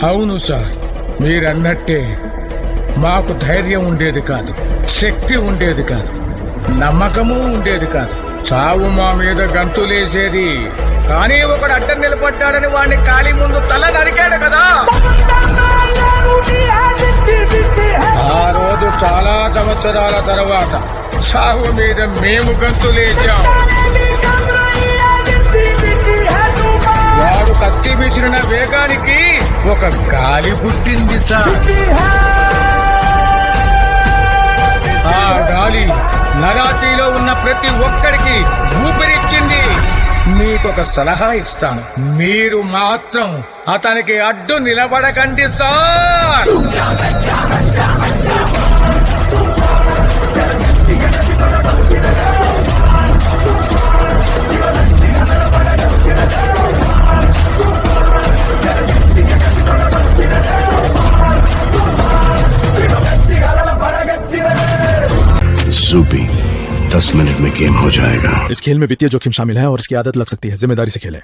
అవును సార్, మీరన్నట్టే మాకు ధైర్యం ఉండేది కాదు, శక్తి ఉండేది కాదు, నమ్మకము ఉండేది కాదు. చావు మా మీద గంతులేసేది, కానీ ఒకడు అడ్డం నిలబడ్డాడని వాడిని కాలి ముందు తల నరికాడు కదా. ఆ రోజు చాలా సంవత్సరాల తర్వాత చావు మీద మేము గంతులేసాం. వాడు కత్తి విసిరిన వేగానికి ఒక గాలి పుట్టింది సార్. ఆ గాలి నరాతిలో ఉన్న ప్రతి ఒక్కరికి ఊపిరిచ్చింది. మీకొక సలహా ఇస్తాను, మీరు మాత్రం అతనికి అడ్డు నిలబడకండి సార్. सूपी 10 मिनट में गेम हो जाएगा। इस खेल में वित्तीय जोखिम शामिल है और इसकी आदत लग सकती है, जिम्मेदारी से खेलें।